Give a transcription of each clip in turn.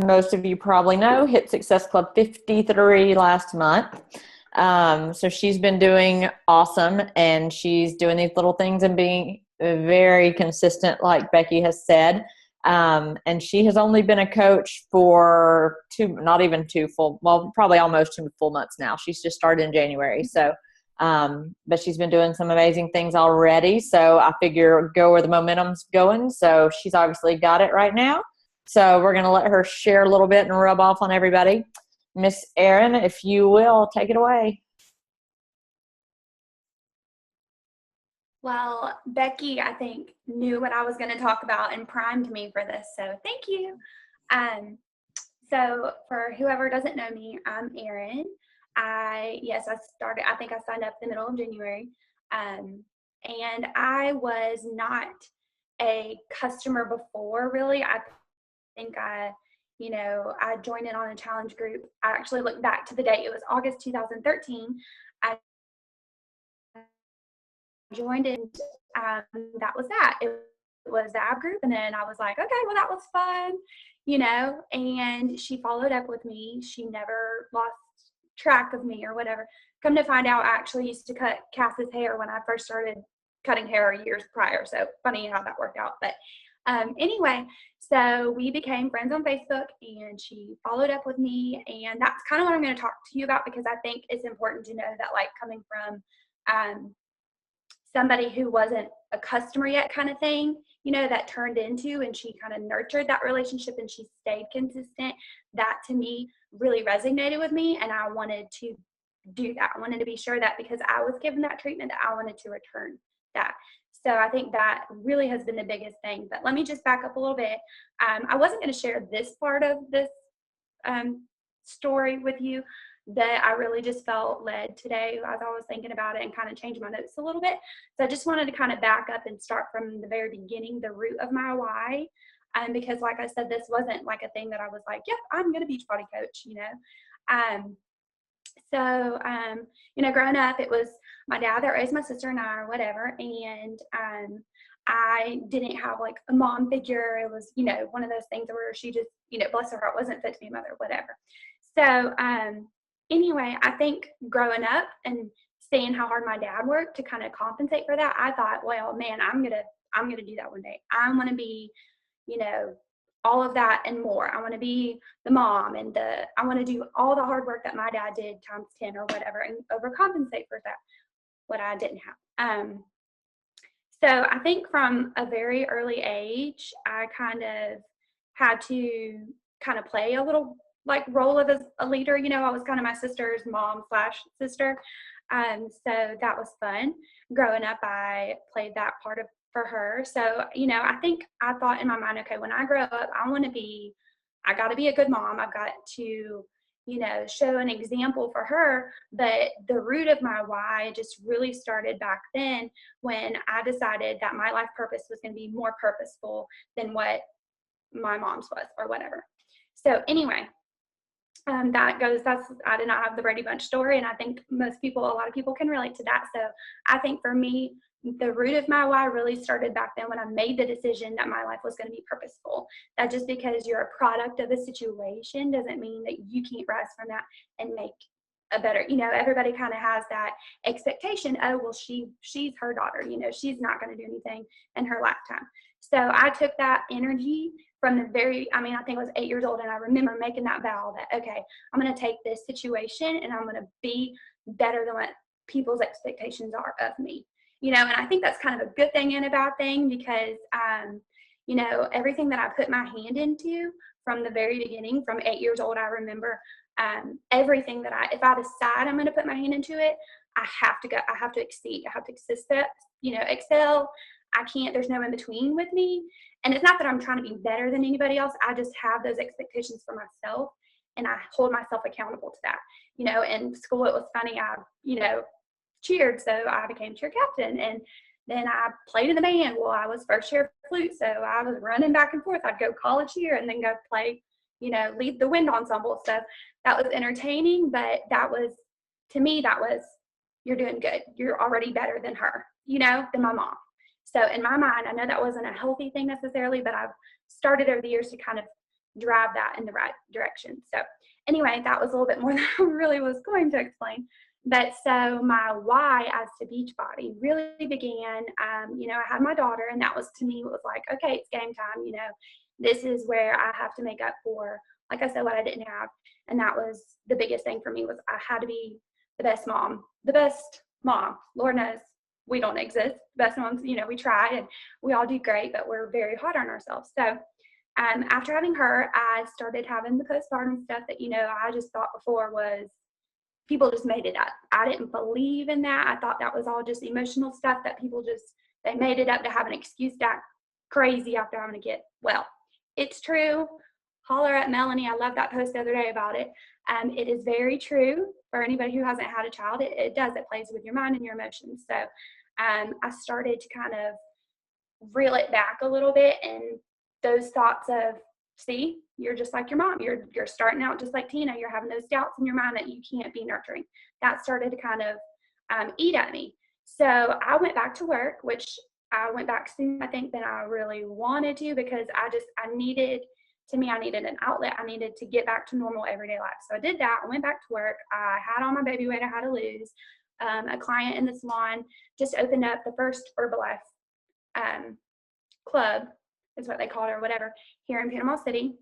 most of you probably know, hit Success Club 53 last month. So she's been doing awesome, and she's doing these little things and being very consistent, like Becky has said. And she has only been a coach for not even two full, well, probably almost 2 full months now. She's just started in January. So, but she's been doing some amazing things already. So I figure go where the momentum's going. So she's obviously got it right now. So we're going to let her share a little bit and rub off on everybody. Miss Erin, if you will, take it away. Well, Becky, I think, knew what I was going to talk about and primed me for this, so thank you. So for whoever doesn't know me, I'm Erin. I think I signed up the middle of January, and I was not a customer before, really. I think I joined in on a challenge group. I actually looked back to the date. It was August 2013. I joined in. That was that. It was the app group, and then I was like, okay, well, that was fun, and she followed up with me. She never lost track of me or whatever. Come to find out, I actually used to cut Cass's hair when I first started cutting hair years prior. So funny how that worked out. But anyway, so we became friends on Facebook, and she followed up with me. And that's kind of what I'm going to talk to you about, because I think it's important to know that, like, coming from somebody who wasn't a customer yet kind of thing, that turned into, and she kind of nurtured that relationship and she stayed consistent. That to me really resonated with me, and I wanted to do that. I wanted to be sure that because I was given that treatment, that I wanted to return that. So I think that really has been the biggest thing. But let me just back up a little bit. I wasn't going to share this part of this story with you, that I really just felt led today as I was thinking about it and kind of changed my notes a little bit. So I just wanted to kind of back up and start from the very beginning, the root of my why. Because like I said, this wasn't like a thing that I was like, yep, I'm going to beach body coach, growing up, it was my dad that raised my sister and I or whatever. And I didn't have like a mom figure. It was, one of those things where she just, bless her heart, wasn't fit to be a mother, whatever. So, anyway, I think growing up and seeing how hard my dad worked to kind of compensate for that, I thought, well, man, I'm gonna do that one day. I want to be, all of that and more. I want to be the mom, and I want to do all the hard work that my dad did times 10 or whatever, and overcompensate for that, what I didn't have. So I think from a very early age, I kind of had to kind of play a little like role of a leader. I was kind of my sister's mom / sister. So that was fun. Growing up, I played that part for her. So, I think I thought in my mind, okay, when I grow up, I got to be a good mom. I've got to, show an example for her. But the root of my why just really started back then, when I decided that my life purpose was going to be more purposeful than what my mom's was or whatever. So anyway, I did not have the Brady Bunch story, and I think a lot of people can relate to that. So I think for me, the root of my why really started back then when I made the decision that my life was going to be purposeful. That just because you're a product of a situation doesn't mean that you can't rise from that and make a better, everybody kind of has that expectation. Oh, well, she's her daughter, she's not going to do anything in her lifetime. So I took that energy from I think I was 8 years old, and I remember making that vow that, okay, I'm going to take this situation and I'm going to be better than what people's expectations are of me. And I think that's kind of a good thing and a bad thing, because, everything that I put my hand into from the very beginning, from 8 years old, I remember everything that if I decide I'm going to put my hand into it, I have to exceed, I have to excel. I can't, there's no in between with me. And it's not that I'm trying to be better than anybody else. I just have those expectations for myself, and I hold myself accountable to that. In school, it was funny. I, cheered, so I became cheer captain, and then I played in the band. Well, I was first chair flute, so I was running back and forth. I'd go call a cheer and then go play, lead the wind ensemble. So that was entertaining, but to me, you're doing good. You're already better than her, than my mom. So in my mind, I know that wasn't a healthy thing necessarily, but I've started over the years to kind of drive that in the right direction. So anyway, that was a little bit more than I really was going to explain. But so my why as to Beachbody really began, I had my daughter, and that was, to me, it was like, okay, it's game time. This is where I have to make up for, like I said, what I didn't have. And that was the biggest thing for me, was I had to be the best mom, Lord knows we don't exist. The best moms, we try and we all do great, but we're very hard on ourselves. So after having her, I started having the postpartum stuff that, I just thought before was, people just made it up. I didn't believe in that. I thought that was all just emotional stuff that people they made it up to have an excuse to act crazy after having a kid. Well, it's true. Holler at Melanie. I love that post the other day about it. It is very true for anybody who hasn't had a child. It does. It plays with your mind and your emotions. So I started to kind of reel it back a little bit, and those thoughts of, see, you're just like your mom. You're starting out just like Tina. You're having those doubts in your mind that you can't be nurturing. That started to kind of eat at me. So I went back to work, which I went back sooner, I think, than I really wanted to, because I needed an outlet. I needed to get back to normal everyday life. So I did that. I went back to work. I had all my baby weight I had to lose. A client in the salon just opened up the first Herbalife club, is what they called it, or whatever, here in Panama City.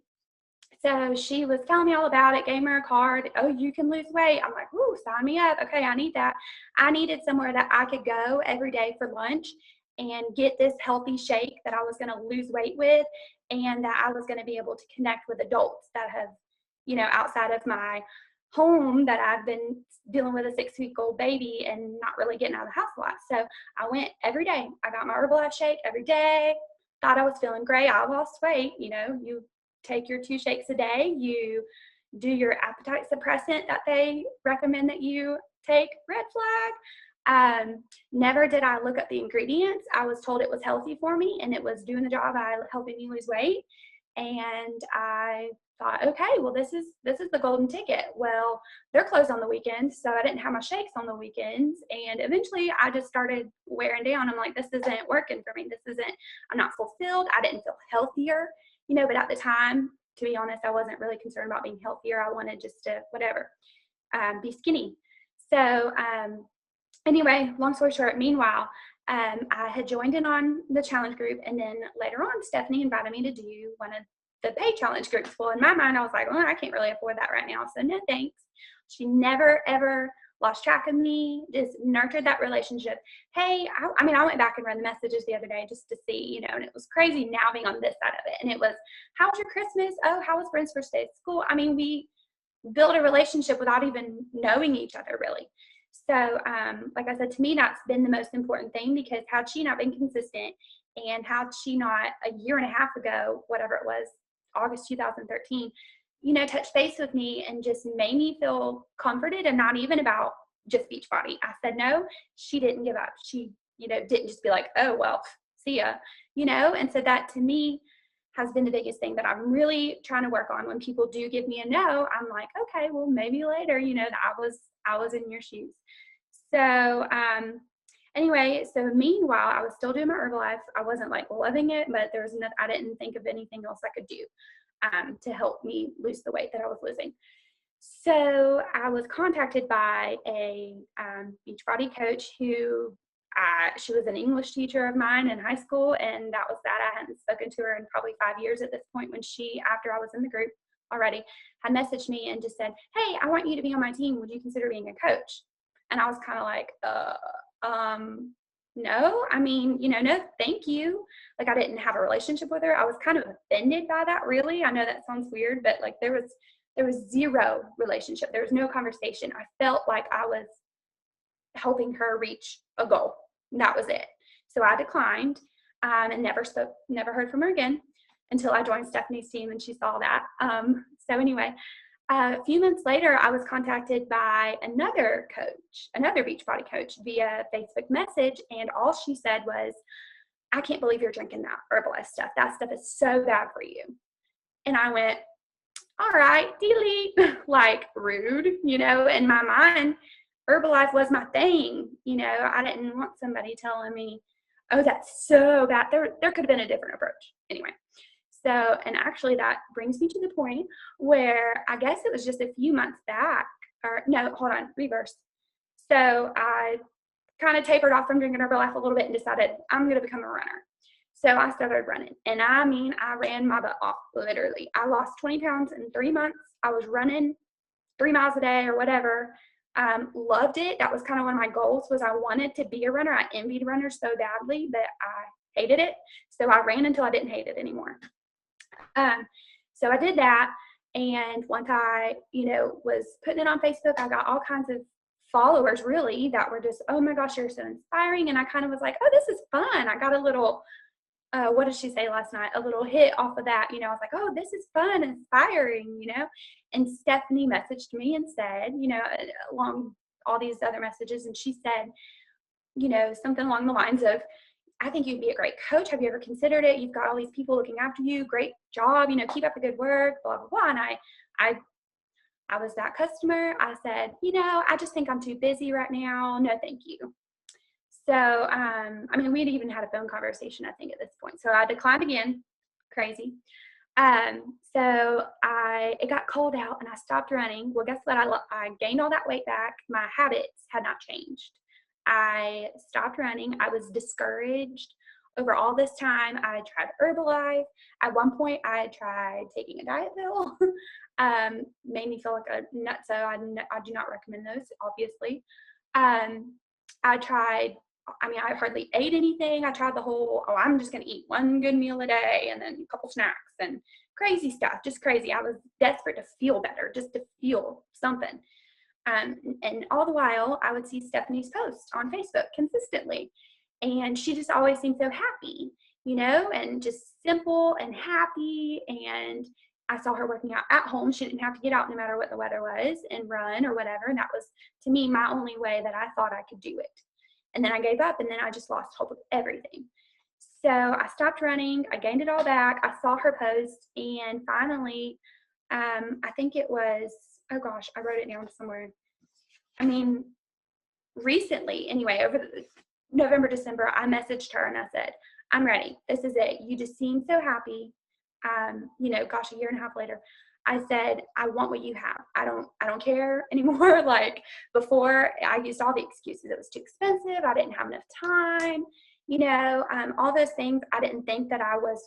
So she was telling me all about it, gave me a card. Oh, you can lose weight. I'm like, ooh, sign me up. Okay, I need that. I needed somewhere that I could go every day for lunch and get this healthy shake that I was going to lose weight with, and that I was going to be able to connect with adults that have, outside of my home, that I've been dealing with a 6-week-old baby and not really getting out of the house a lot. So I went every day. I got my Herbalife shake every day. Thought I was feeling great. I lost weight. You take your 2 shakes a day. You do your appetite suppressant that they recommend that you take. Red flag. Never did I look up the ingredients. I was told it was healthy for me, and it was doing the job by helping me lose weight. And I thought, okay, well, this is the golden ticket. Well, they're closed on the weekends, so I didn't have my shakes on the weekends. And eventually I just started wearing down. I'm like, this isn't working for me. I'm not fulfilled. I didn't feel healthier, but at the time, to be honest, I wasn't really concerned about being healthier. I wanted just to, be skinny. So anyway, long story short, meanwhile, I had joined in on the challenge group, and then later on, Stephanie invited me to do one of the paid challenge groups. Well, in my mind, I was like, well, I can't really afford that right now, so no thanks. She never, ever lost track of me, just nurtured that relationship. Hey, I went back and read the messages the other day just to see, and it was crazy now being on this side of it. And it was, how was your Christmas? Oh, how was Brent's first day at school? We built a relationship without even knowing each other, really. So, like I said, to me, that's been the most important thing, because had she not been consistent, and had she not a year and a half ago, whatever it was, August 2013, touched base with me and just made me feel comforted, and not even about just Beachbody. I said no. She didn't give up. She, didn't just be like, oh, well, see ya, and so that to me has been the biggest thing that I'm really trying to work on. When people do give me a no, I'm like, okay, well, maybe later, that I was in your shoes. So, anyway, so meanwhile, I was still doing my Herbalife. I wasn't like loving it, but there was nothing, I didn't think of anything else I could do to help me lose the weight that I was losing. So I was contacted by a Beachbody coach who, she was an English teacher of mine in high school, and that was that. I hadn't spoken to her in probably 5 years at this point, when she, after I was in the group already, had messaged me and just said, hey, I want you to be on my team. Would you consider being a coach? And I was kind of like, no, no, thank you. Like, I didn't have a relationship with her. I was kind of offended by that, really. I know that sounds weird, but like there was zero relationship. There was no conversation. I felt like I was helping her reach a goal. That was it. So I declined, and never heard from her again until I joined Stephanie's team and she saw that. So anyway, a few months later, I was contacted by another Beachbody coach via Facebook message, and all she said was, I can't believe you're drinking that Herbalife stuff. That stuff is so bad for you. And I went, all right, delete, like rude, in my mind. Herbalife was my thing. I didn't want somebody telling me, oh, that's so bad. There could have been a different approach. Anyway, So, and actually that brings me to the point where I guess it was just a few months back, or no, hold on, reverse. So I kind of tapered off from drinking Herbalife a little bit and decided I'm going to become a runner. So I started running, and I mean, I ran my butt off, literally. I lost 20 pounds in 3 months. I was running 3 miles a day or whatever. Loved it. That was kind of one of my goals, was I wanted to be a runner. I envied runners so badly that I hated it. So I ran until I didn't hate it anymore. So I did that. And once I, was putting it on Facebook, I got all kinds of followers really that were just, oh my gosh, you're so inspiring. And I kind of was like, oh, this is fun. I got a little, what did she say last night? A little hit off of that. I was like, oh, this is fun, inspiring, And Stephanie messaged me and said, along all these other messages, and she said, something along the lines of, I think you'd be a great coach. Have you ever considered it? You've got all these people looking after you. Great job. Keep up the good work, blah, blah, blah. And I was that customer. I said, I just think I'm too busy right now. No, thank you. So, we'd even had a phone conversation, I think, at this point. So I declined again. Crazy. So it got cold out and I stopped running. Well, guess what? I gained all that weight back. My habits had not changed. I stopped running. I was discouraged over all this time. I tried Herbalife. At one point, I tried taking a diet pill. Made me feel like a nut, so I do not recommend those, obviously. I hardly ate anything. I tried the whole, I'm just going to eat one good meal a day and then a couple snacks and crazy stuff, just crazy. I was desperate to feel better, just to feel something. And all the while, I would see Stephanie's posts on Facebook consistently. And she just always seemed so happy, and just simple and happy. And I saw her working out at home. She didn't have to get out no matter what the weather was and run or whatever. And that was, to me, my only way that I thought I could do it. And then I gave up, and then I just lost hope of everything. So I stopped running. I gained it all back. I saw her post, and finally, I think it was, oh gosh, I wrote it down somewhere. Recently, anyway, over the November, December, I messaged her and I said, I'm ready. This is it. You just seem so happy. A year and a half later, I said, I want what you have. I don't care anymore. Like before, I used all the excuses. It was too expensive. I didn't have enough time, all those things. I didn't think that I was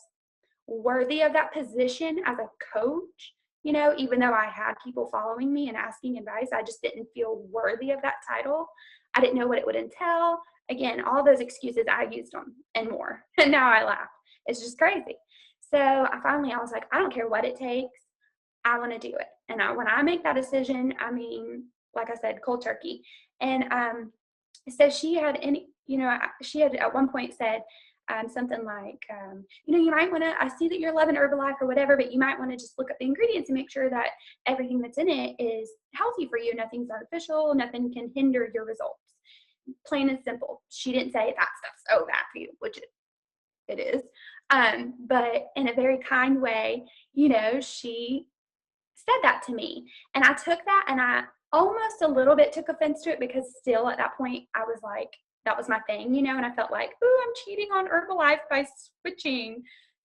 worthy of that position as a coach. Even though I had people following me and asking advice, I just didn't feel worthy of that title. I didn't know what it would entail. Again, all those excuses, I used them and more. And now I laugh. It's just crazy. So I was like, I don't care what it takes. I want to do it. And when I make that decision, like I said, cold turkey. And so she had at one point said, something like, you might want to, I see that you're loving Herbalife or whatever, but you might want to just look up the ingredients and make sure that everything that's in it is healthy for you. Nothing's artificial. Nothing can hinder your results. Plain and simple. She didn't say that stuff's so bad for you, which it is. But in a very kind way, she said that to me. And I took that and I almost a little bit took offense to it, because still at that point I was like, that was my thing, and I felt like, ooh, I'm cheating on Herbalife by switching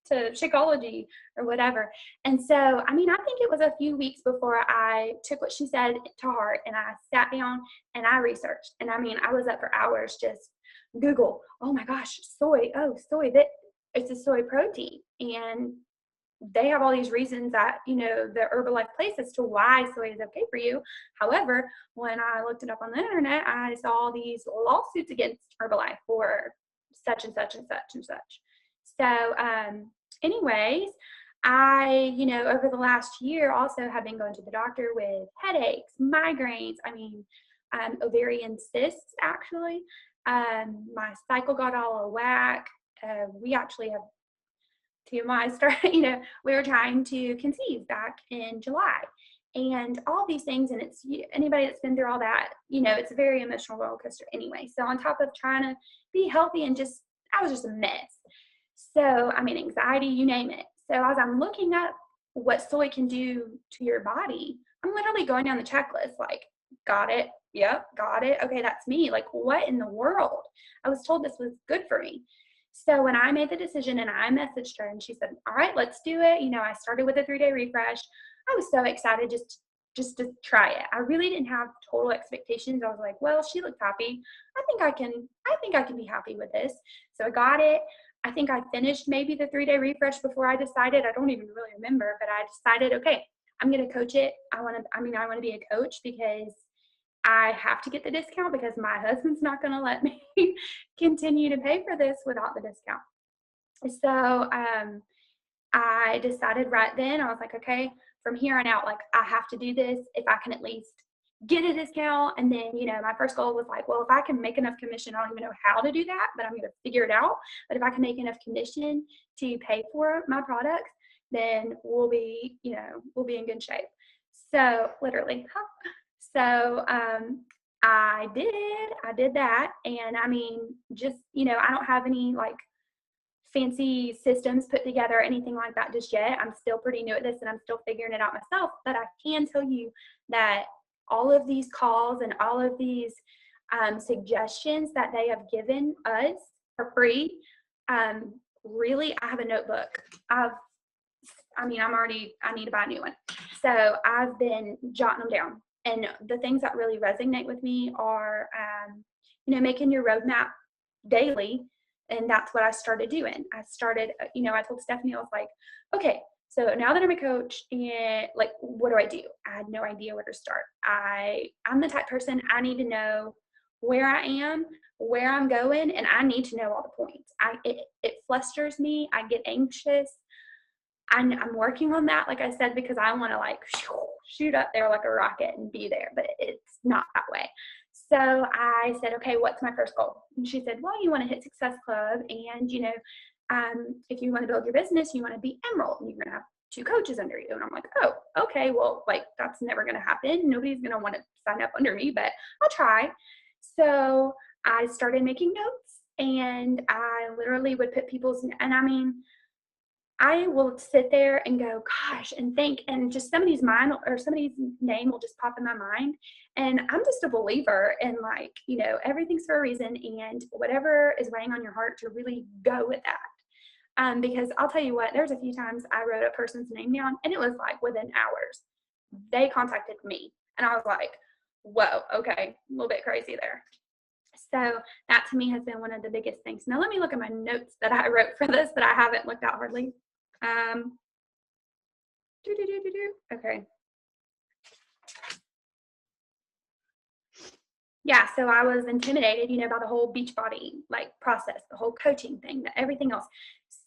to Shakeology or whatever. And so, I think it was a few weeks before I took what she said to heart, and I sat down and I researched. And I was up for hours, just Google, oh my gosh, soy, that it's a soy protein. And they have all these reasons that, the Herbalife place as to why soy is okay for you. However, when I looked it up on the internet, I saw these lawsuits against Herbalife for such and such and such and such. So, anyways, I, over the last year also have been going to the doctor with headaches, migraines, ovarian cysts, actually. My cycle got all out of whack. We actually have TMI started, we were trying to conceive back in July, and all these things. And it's anybody that's been through all that, it's a very emotional roller coaster anyway. So on top of trying to be healthy and I was just a mess. So, anxiety, you name it. So as I'm looking up what soy can do to your body, I'm literally going down the checklist, like, got it. Yep. Got it. Okay. That's me. Like, what in the world? I was told this was good for me. So when I made the decision and I messaged her and she said, all right, let's do it. I started with a 3-day refresh. I was so excited just to try it. I really didn't have total expectations. I was like, well, she looks happy. I think I can be happy with this. So I got it. I think I finished maybe the 3-day refresh before I decided. I don't even really remember, but I decided, okay, I'm going to coach it. I want to be a coach because I have to get the discount because my husband's not going to let me continue to pay for this without the discount. So I decided right then, I was like, okay, from here on out, like I have to do this if I can at least get a discount. And then, my first goal was like, well, if I can make enough commission, I don't even know how to do that, but I'm going to figure it out. But if I can make enough commission to pay for my products, then we'll be in good shape. So literally, so I did that. And I mean, just, I don't have any like fancy systems put together or anything like that just yet. I'm still pretty new at this and I'm still figuring it out myself, but I can tell you that all of these calls and all of these suggestions that they have given us for free, really, I have a notebook. I need to buy a new one. So I've been jotting them down. And the things that really resonate with me are, making your roadmap daily. And that's what I started doing. I told Stephanie, I was like, okay, so now that I'm a coach, and like, what do I do? I had no idea where to start. I'm the type person, I need to know where I am, where I'm going, and I need to know all the points. It flusters me. I get anxious. I'm working on that, like I said, because I want to like shoot up there like a rocket and be there, but it's not that way. So I said, okay, what's my first goal? And she said, well, you want to hit Success Club, and if you want to build your business, you want to be Emerald, and you're going to have 2 coaches under you. And I'm like, oh, okay, well, like that's never going to happen. Nobody's going to want to sign up under me, but I'll try. So I started making notes, and I literally would put and I mean, I will sit there and go, gosh, and think, and just somebody's name will just pop in my mind. And I'm just a believer in like, everything's for a reason, and whatever is weighing on your heart to really go with that. Because I'll tell you what, there's a few times I wrote a person's name down and it was like within hours, they contacted me and I was like, whoa, okay, a little bit crazy there. So that to me has been one of the biggest things. Now let me look at my notes that I wrote for this that I haven't looked at hardly. Okay. Yeah, so I was intimidated, by the whole Beachbody like process, the whole coaching thing, everything else.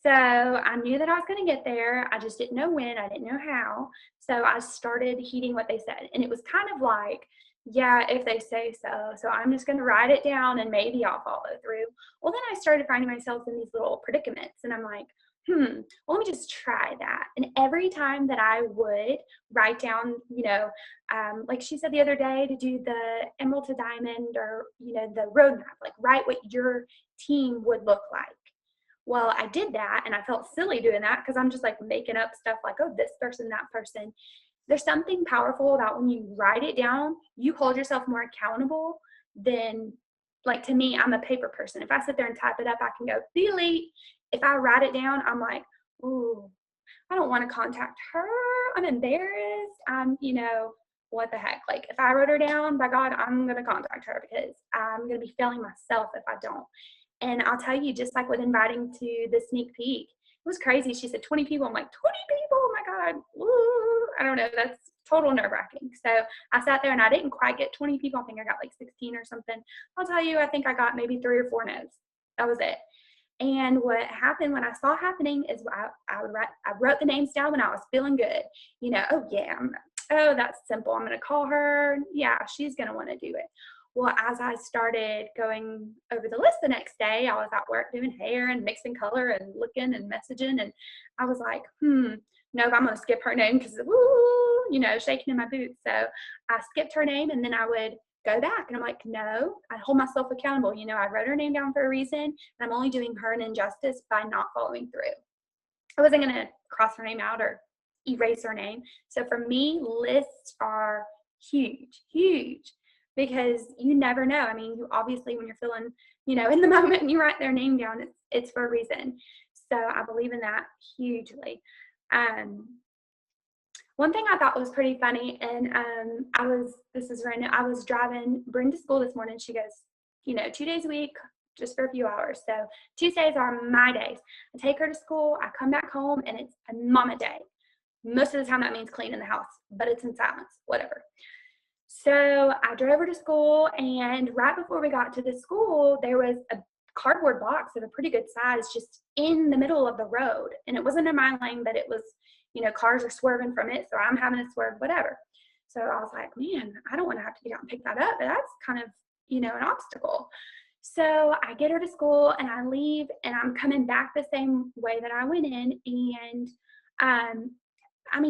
So I knew that I was going to get there. I just didn't know when. I didn't know how. So I started heeding what they said, and it was kind of like, yeah, if they say so. So I'm just going to write it down and maybe I'll follow through. Well, then I started finding myself in these little predicaments, and I'm like, well, let me just try that. And every time that I would write down, like she said the other day, to do the Emerald to Diamond, or, the roadmap, like write what your team would look like. Well, I did that and I felt silly doing that because I'm just like making up stuff like, oh, this person, that person. There's something powerful about when you write it down, you hold yourself more accountable than, like, to me, I'm a paper person. If I sit there and type it up, I can go delete. If I write it down, I'm like, ooh, I don't want to contact her. I'm embarrassed. What the heck? Like, if I wrote her down, by God, I'm going to contact her because I'm going to be failing myself if I don't. And I'll tell you, just like with inviting to the sneak peek, it was crazy. She said 20 people. I'm like, 20 people? Oh my God. Ooh, I don't know. That's total nerve wracking. So I sat there and I didn't quite get 20 people. I think I got like 16 or something. I'll tell you, I think I got maybe 3 or 4 no's. That was it. And what happened when I saw happening is I wrote the names down when I was feeling good. Oh yeah, that's simple. I'm going to call her. Yeah, she's going to want to do it. Well, as I started going over the list the next day, I was at work doing hair and mixing color and looking and messaging. And I was like, nope, I'm going to skip her name because, shaking in my boots. So I skipped her name, and then I would go back and I'm like, no, I hold myself accountable. I wrote her name down for a reason, and I'm only doing her an injustice by not following through. I wasn't going to cross her name out or erase her name. So for me, lists are huge, huge. because you never know. I mean, you obviously, when you're feeling, in the moment and you write their name down, it's for a reason. So I believe in that hugely. One thing I thought was pretty funny, and this is random, I was driving Bryn to school this morning. She goes, 2 days a week, just for a few hours. So Tuesdays are my days. I take her to school, I come back home, and it's a mama day. Most of the time that means cleaning the house, but it's in silence, whatever. So I drove her to school, and right before we got to the school, there was a cardboard box of a pretty good size just in the middle of the road. And it wasn't in my lane, but it was, cars are swerving from it, so I'm having to swerve, whatever. So I was like, man, I don't want to have to get out and pick that up, but that's kind of, an obstacle. So I get her to school, and I leave, and I'm coming back the same way that I went in, and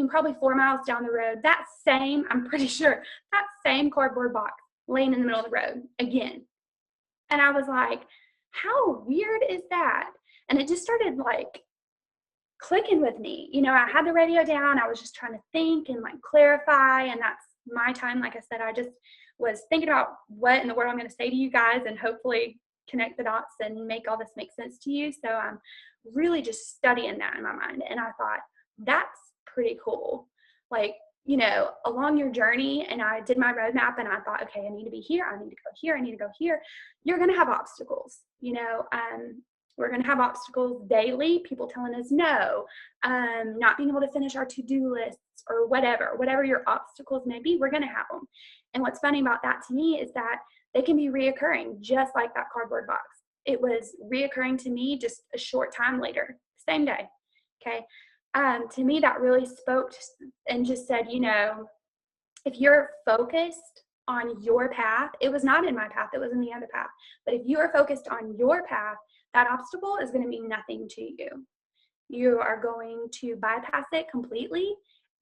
probably 4 miles down the road, I'm pretty sure, that same cardboard box laying in the middle of the road again. And I was like, how weird is that? And it just started like clicking with me. I had the radio down. I was just trying to think and like clarify. And that's my time. Like I said, I just was thinking about what in the world I'm going to say to you guys and hopefully connect the dots and make all this make sense to you. So I'm really just studying that in my mind. And I thought, that's pretty cool. Like, along your journey, and I did my roadmap, and I thought, okay, I need to be here. I need to go here. I need to go here. You're going to have obstacles, we're going to have obstacles daily, people telling us no, not being able to finish our to-do lists or whatever your obstacles may be, we're going to have them. And what's funny about that to me is that they can be reoccurring, just like that cardboard box. It was reoccurring to me just a short time later, same day. Okay. To me, that really spoke and just said, if you're focused on your path, it was not in my path, it was in the other path. But if you are focused on your path, that obstacle is going to mean nothing to you. You are going to bypass it completely,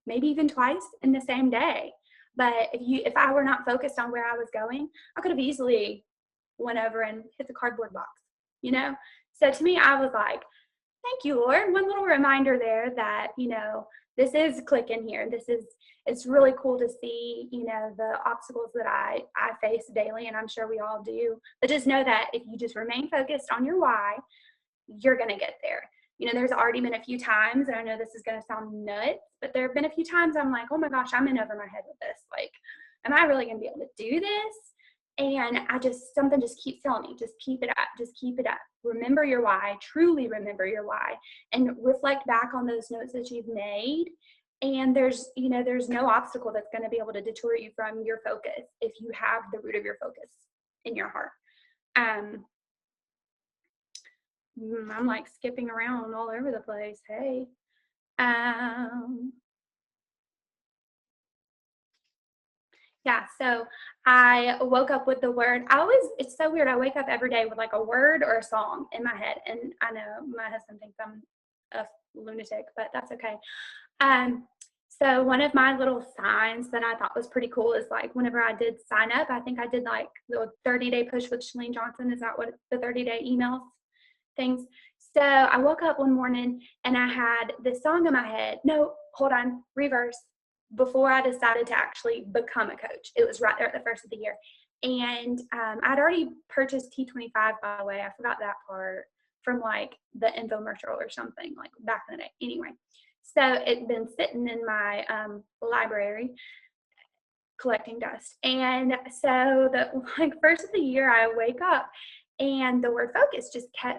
maybe even twice in the same day. But if I were not focused on where I was going, I could have easily went over and hit the cardboard box, So to me, I was like, thank you, Lord. One little reminder there that, this is clicking here. It's really cool to see, the obstacles that I face daily, and I'm sure we all do. But just know that if you just remain focused on your why, you're going to get there. There's already been a few times, and I know this is going to sound nuts, but there have been a few times I'm like, oh my gosh, I'm in over my head with this. Like, am I really going to be able to do this? And something just keeps telling me, just keep it up, just keep it up. Remember your why, truly remember your why, and reflect back on those notes that you've made. And there's no obstacle that's going to be able to detour you from your focus if you have the root of your focus in your heart. I'm like skipping around all over the place. Hey. Yeah, so I woke up with the word. It's so weird. I wake up every day with like a word or a song in my head. And I know my husband thinks I'm a lunatic, but that's okay. So one of my little signs that I thought was pretty cool is like whenever I did sign up, I think I did like the 30-day push with Shalene Johnson. Is that what the 30-day emails things? So I woke up one morning and I had this song in my head. No, hold on, reverse. Before I decided to actually become a coach. It was right there at the first of the year. And I'd already purchased T25, by the way. I forgot that part from like the infomercial or something like back in the day. Anyway, so it'd been sitting in my library collecting dust. And so the first of the year I wake up and the word focus just kept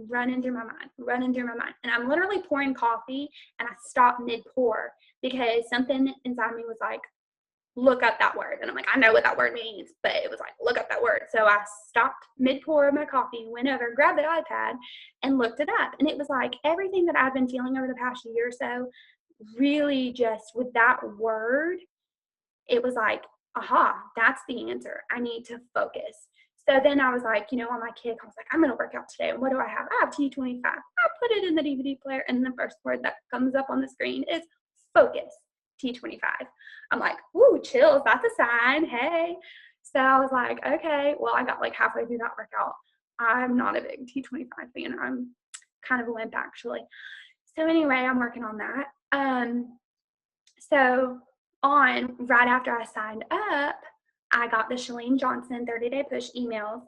running through my mind. And I'm literally pouring coffee and I stopped mid-pour because something inside me was like, look up that word. And I'm like, I know what that word means, but it was like, look up that word. So I stopped mid-pour of my coffee, went over, grabbed the iPad and looked it up. And it was like everything that I've been feeling over the past year or so, really just with that word, it was like, aha, that's the answer. I need to focus. So then I was like, on my kick, I was like, I'm going to work out today. And what do I have? I have T25. I put it in the DVD player, and the first word that comes up on the screen is focus, T25. I'm like, woo, chills. That's a sign. Hey. So I was like, okay. Well, I got like halfway through that workout. I'm not a big T25 fan. I'm kind of a limp, actually. So anyway, I'm working on that. So right after I signed up, I got the Chalene Johnson 30-day push emails.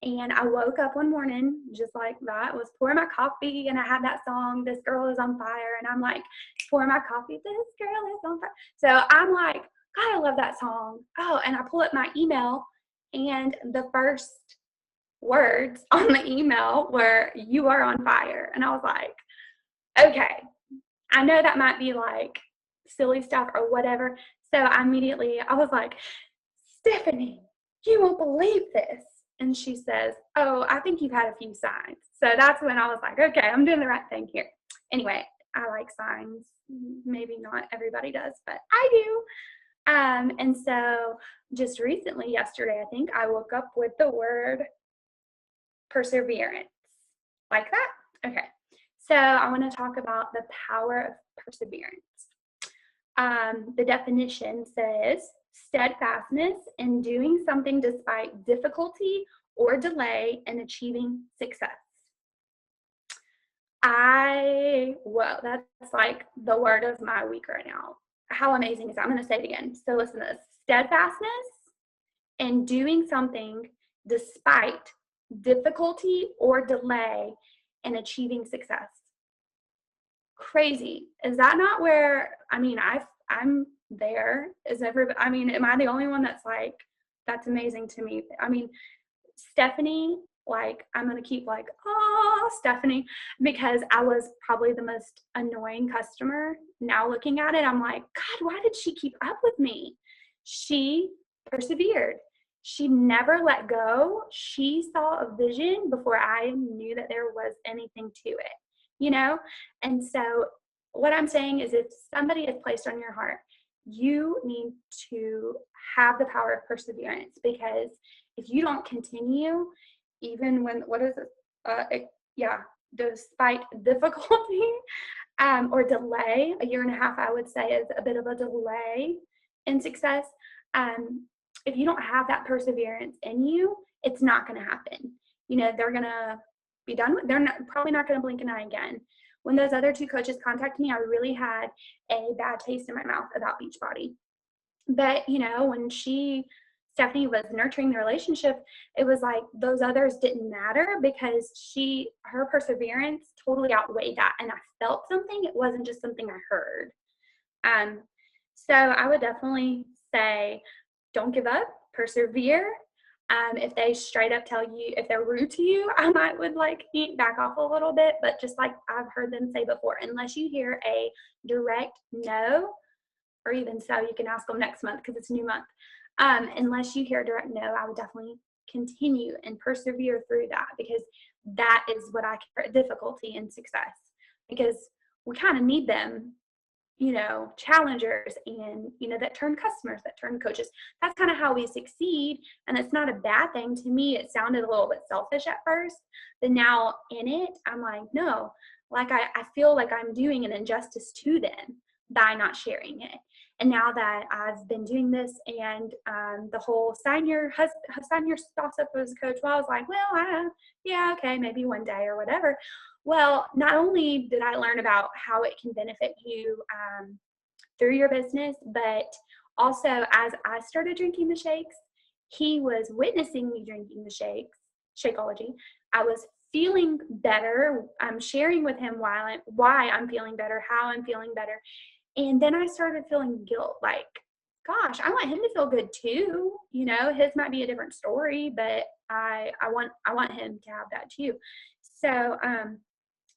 And I woke up one morning just like that, was pouring my coffee, and I had that song, This Girl Is on Fire. And I'm like, pouring my coffee, This Girl Is on Fire. So I'm like, God, I love that song. Oh, and I pull up my email, and the first words on the email were, You are on fire. And I was like, okay, I know that might be like silly stuff or whatever. So I was like, Stephanie, you won't believe this. And she says, oh, I think you've had a few signs. So that's when I was like, okay, I'm doing the right thing here. Anyway, I like signs. Maybe not everybody does, but I do. And so just recently, yesterday, I think, I woke up with the word perseverance. Like that? Okay. So I want to talk about the power of perseverance. The definition says, steadfastness in doing something despite difficulty or delay in achieving success. That's like the word of my week right now. How amazing is that? I'm going to say it again. So listen to this. Steadfastness in doing something despite difficulty or delay in achieving success. Crazy. Is that not where, I'm there? Am I the only one that's like, that's amazing to me? Stephanie, like, I'm going to keep like, oh, Stephanie, because I was probably the most annoying customer. Now looking at it, I'm like, God, why did she keep up with me? She persevered. She never let go. She saw a vision before I knew that there was anything to it, And so what I'm saying is, if somebody is placed on your heart, you need to have the power of perseverance, because if you don't continue, even when, despite difficulty or delay, a year and a half, I would say, is a bit of a delay in success. If you don't have that perseverance in you, it's not going to happen. They're going to be done with, probably not going to blink an eye again. When those other two coaches contacted me, I really had a bad taste in my mouth about Beachbody. But, when Stephanie was nurturing the relationship, it was like those others didn't matter, because her perseverance totally outweighed that. And I felt something. It wasn't just something I heard. So I would definitely say, don't give up, persevere. If they straight up tell you, if they're rude to you, I would back off a little bit. But just like I've heard them say before, unless you hear a direct no, or even so, you can ask them next month because it's a new month. Unless you hear a direct no, I would definitely continue and persevere through that, because that is what I care, difficulty and success, because we kind of need them, challengers, and, that turn customers, that turn coaches. That's kind of how we succeed. And it's not a bad thing. To me, it sounded a little bit selfish at first, but now in it, I'm like, no, like I feel like I'm doing an injustice to them by not sharing it. And now that I've been doing this, and the whole sign your spouse up as a coach, well, I was like, well, okay, maybe one day or whatever. Well, not only did I learn about how it can benefit you through your business, but also as I started drinking the shakes, he was witnessing me drinking the shakes, Shakeology. I was feeling better. I'm sharing with him why I'm feeling better, how I'm feeling better. And then I started feeling guilt, like, gosh, I want him to feel good too. His might be a different story, but I want him to have that too. So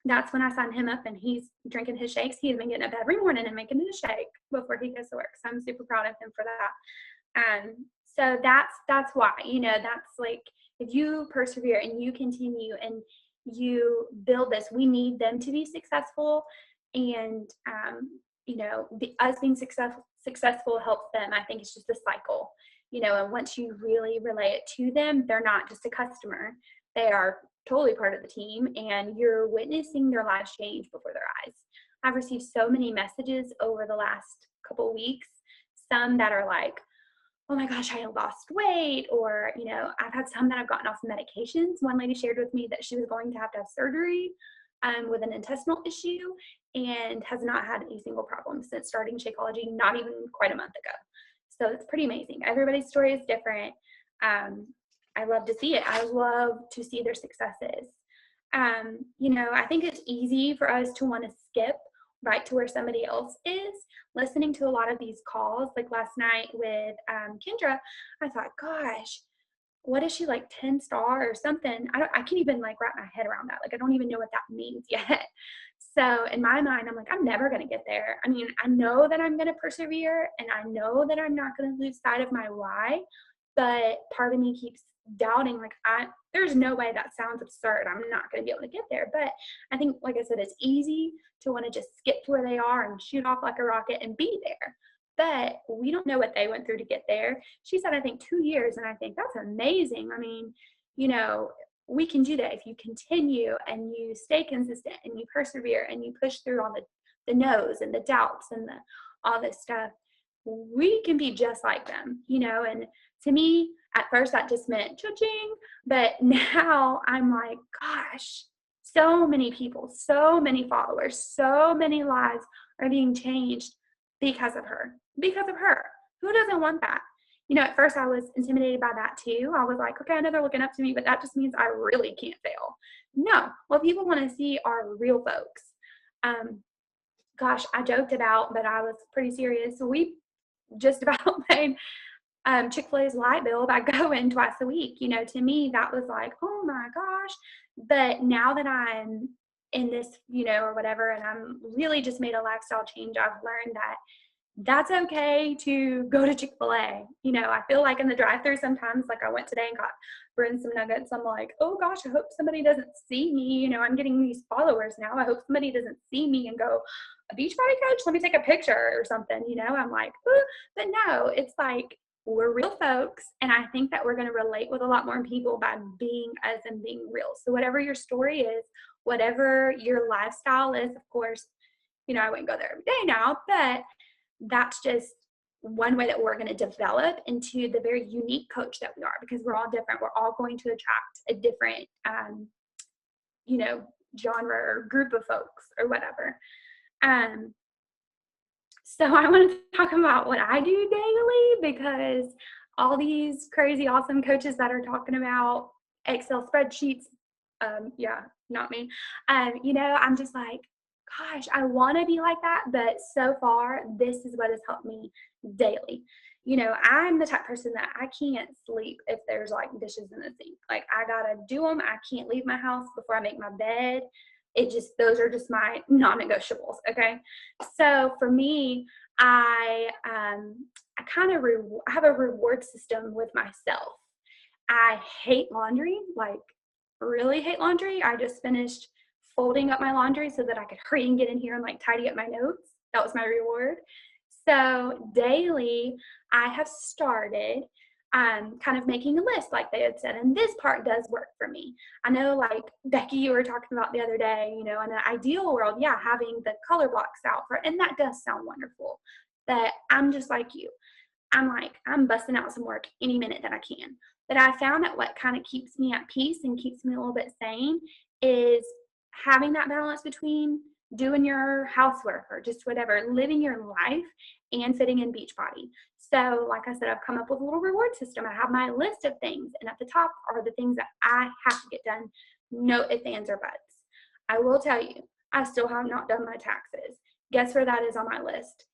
that's when I signed him up, and he's drinking his shakes. He's been getting up every morning and making a shake before he goes to work. So I'm super proud of him for that. So that's why, that's like, if you persevere and you continue and you build this, we need them to be successful. And, us being successful helps them. I think it's just a cycle, and once you really relay it to them, they're not just a customer. They are totally part of the team, and you're witnessing their lives change before their eyes. I've received so many messages over the last couple weeks, some that are like, oh my gosh, I lost weight, or, I've had some that I've gotten off medications. One lady shared with me that she was going to have surgery with an intestinal issue, and has not had a single problem since starting Shakeology, not even quite a month ago. So it's pretty amazing. Everybody's story is different. I love to see it. I love to see their successes. You know, I think it's easy for us to want to skip right to where somebody else is. Listening to a lot of these calls, like last night with Kendra, I thought, gosh, what is she, like 10 star or something? I can't even like wrap my head around that. Like, I don't even know what that means yet. So in my mind, I'm like, I'm never going to get there. I mean, I know that I'm going to persevere, and I know that I'm not going to lose sight of my why, but part of me keeps doubting, like, there's no way, that sounds absurd. I'm not going to be able to get there. But I think, like I said, it's easy to want to just skip to where they are and shoot off like a rocket and be there. But we don't know what they went through to get there. She said, I think 2 years. And I think that's amazing. I mean, you know, we can do that if you continue and you stay consistent and you persevere and you push through all the no's and the doubts and all this stuff. We can be just like them, you know. And to me, at first that just meant cha-ching, but now I'm like, gosh, so many people, so many followers, so many lives are being changed because of her. Because of her. Who doesn't want that? You know, at first I was intimidated by that too. I was like, okay, I know they're looking up to me, but that just means I really can't fail. No, what people want to see are real folks. Gosh, I joked about, but I was pretty serious. We just about paid Chick-fil-A's light bill by going twice a week. You know, to me, that was like, oh my gosh. But now that I'm in this, you know, or whatever, and I'm really just made a lifestyle change, I've learned that that's okay to go to Chick-fil-A. You know, I feel like in the drive-thru sometimes, like I went today and got burned some nuggets. I'm like, oh gosh, I hope somebody doesn't see me. You know, I'm getting these followers now. I hope somebody doesn't see me and go, a Beachbody coach, let me take a picture or something. You know, I'm like, ooh. But no, it's like, we're real folks. And I think that we're going to relate with a lot more people by being us and being real. So whatever your story is, whatever your lifestyle is, of course, you know, I wouldn't go there every day now, but that's just one way that we're going to develop into the very unique coach that we are, because we're all different. We're all going to attract a different, you know, genre or group of folks or whatever. So I want to talk about what I do daily, because all these crazy, awesome coaches that are talking about Excel spreadsheets, yeah, not me. You know, I'm just like, gosh, I want to be like that, but so far, this is what has helped me daily. You know, I'm the type of person that I can't sleep if there's like dishes in the sink. Like, I gotta do them. I can't leave my house before I make my bed. Those are just my non-negotiables. Okay. So for me, I kind of have a reward system with myself. I hate laundry, like really hate laundry. I just finished folding up my laundry so that I could hurry and get in here and like tidy up my notes. That was my reward. So daily, I have started kind of making a list, like they had said, and this part does work for me. I know, like Becky, you were talking about the other day, you know, in an ideal world, yeah, having the color blocks out and that does sound wonderful. But I'm just like you. I'm busting out some work any minute that I can. But I found that what kind of keeps me at peace and keeps me a little bit sane is having that balance between doing your housework or just whatever, living your life and fitting in Beachbody. So like I said, I've come up with a little reward system. I have my list of things, and at the top are the things that I have to get done. No ifs, ands, or buts. I will tell you, I still have not done my taxes. Guess where that is on my list?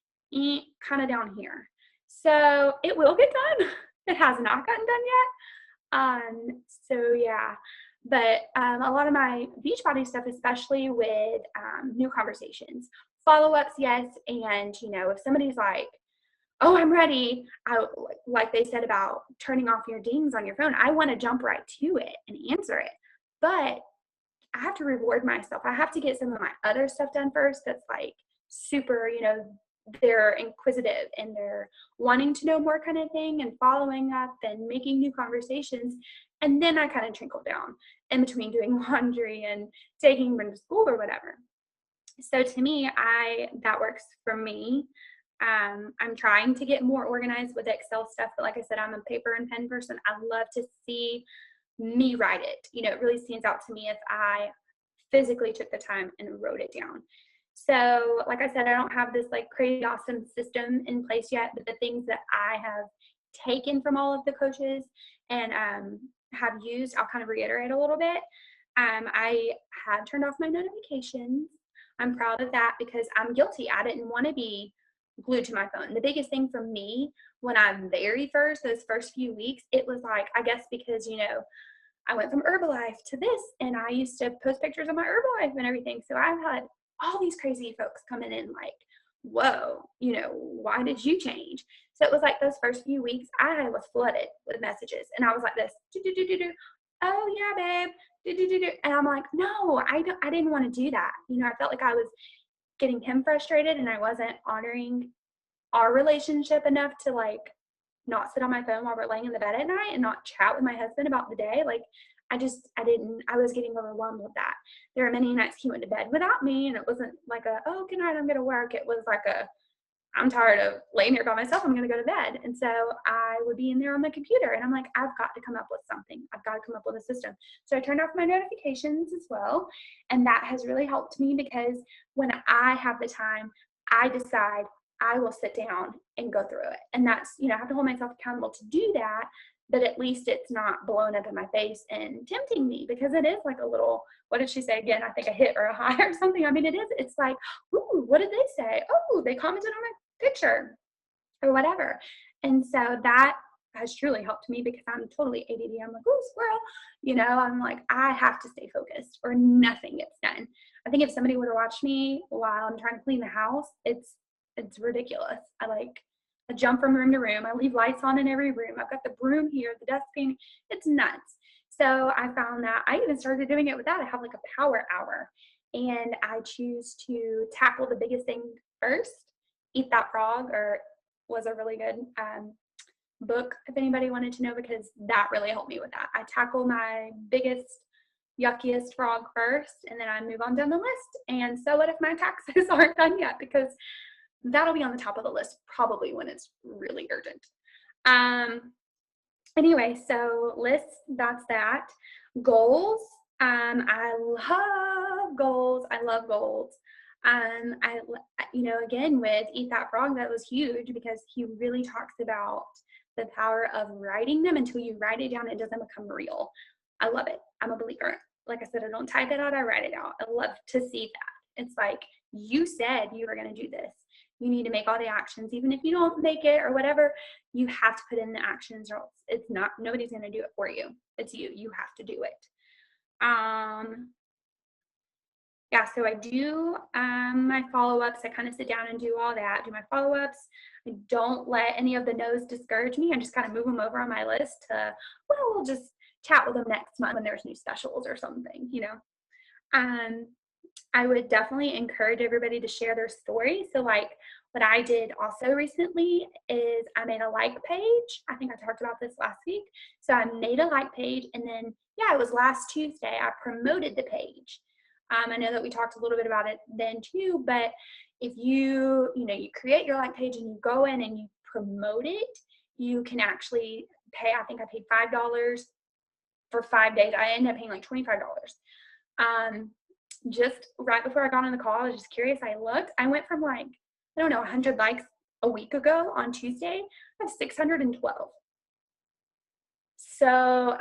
Kind of down here. So it will get done. It has not gotten done yet. So yeah, but a lot of my Beachbody stuff, especially with new conversations, follow-ups, yes. And you know, if somebody's like, oh, I'm ready, like they said about turning off your dings on your phone, I want to jump right to it and answer it. But I have to reward myself. I have to get some of my other stuff done first. That's like super, you know, they're inquisitive and they're wanting to know more kind of thing and following up and making new conversations. And then I kind of trickle down in between doing laundry and taking them to school or whatever. So to me, that works for me. I'm trying to get more organized with Excel stuff, but like I said, I'm a paper and pen person. I love to see me write it. You know, it really stands out to me if I physically took the time and wrote it down. So like I said, I don't have this like crazy awesome system in place yet, but the things that I have taken from all of the coaches and have used, I'll kind of reiterate a little bit. I have turned off my notifications. I'm proud of that because I'm guilty. I didn't want to be glued to my phone. The biggest thing for me when I'm very first, those first few weeks, it was like, I guess because, you know, I went from Herbalife to this, and I used to post pictures of my Herbalife and everything. So I've had all these crazy folks coming in like, whoa, you know, why did you change? So it was like those first few weeks, I was flooded with messages, and I was like this, do, do, do, do, do. Oh yeah, babe, do, do, do, do. And I'm like, no, I didn't want to do that. You know, I felt like I was getting him frustrated, and I wasn't honoring our relationship enough to like not sit on my phone while we're laying in the bed at night and not chat with my husband about the day. Like I was getting overwhelmed with that. There were many nights he went to bed without me, and it wasn't like a, oh, good night, I'm going to work. It was like a, I'm tired of laying here by myself, I'm going to go to bed. And so I would be in there on the computer, and I'm like, I've got to come up with something. I've got to come up with a system. So I turned off my notifications as well. And that has really helped me because when I have the time, I decide I will sit down and go through it. And that's, you know, I have to hold myself accountable to do that, but at least it's not blowing up in my face and tempting me, because it is like a little, what did she say again? I think a hit or a high or something. I mean, it's like, ooh, what did they say? Oh, they commented on my picture or whatever. And so that has truly helped me because I'm totally ADD. I'm like, oh, squirrel, you know, I'm like, I have to stay focused or nothing gets done. I think if somebody were to watch me while I'm trying to clean the house, it's ridiculous. I jump from room to room. I leave lights on in every room. I've got the broom here, the dustpan. It's nuts. So I found that I even started doing it with that. I have like a power hour, and I choose to tackle the biggest thing first. Eat That Frog, or was a really good book if anybody wanted to know, because that really helped me with that. I tackle my biggest, yuckiest frog first, and then I move on down the list. And so what if my taxes aren't done yet? Because that'll be on the top of the list probably when it's really urgent. Anyway, so lists, that's that. Goals. I love goals. I love goals. You know, again, with Eat That Frog, that was huge because he really talks about the power of writing them. Until you write it down, it doesn't become real. I love it. I'm a believer. Like I said, I don't type it out, I write it out. I love to see that. It's like, you said you were going to do this. You need to make all the actions. Even if you don't make it or whatever, you have to put in the actions, or else it's not, nobody's going to do it for you. It's you. You have to do it. Yeah, so I do my follow-ups. I kind of sit down and do all that, do my follow-ups. I don't let any of the no's discourage me. I just kind of move them over on my list to, well, we'll just chat with them next month when there's new specials or something, you know. I would definitely encourage everybody to share their story. So like what I did also recently is I made a like page. I think I talked about this last week. So I made a like page, and then, yeah, it was last Tuesday, I promoted the page. I know that we talked a little bit about it then too, but if you create your like page and you go in and you promote it, you can actually pay, I think I paid $5 for 5 days. I ended up paying like $25. Just right before I got on the call, I was just curious. I looked, I went from like, I don't know, 100 likes a week ago on Tuesday, I have 612. So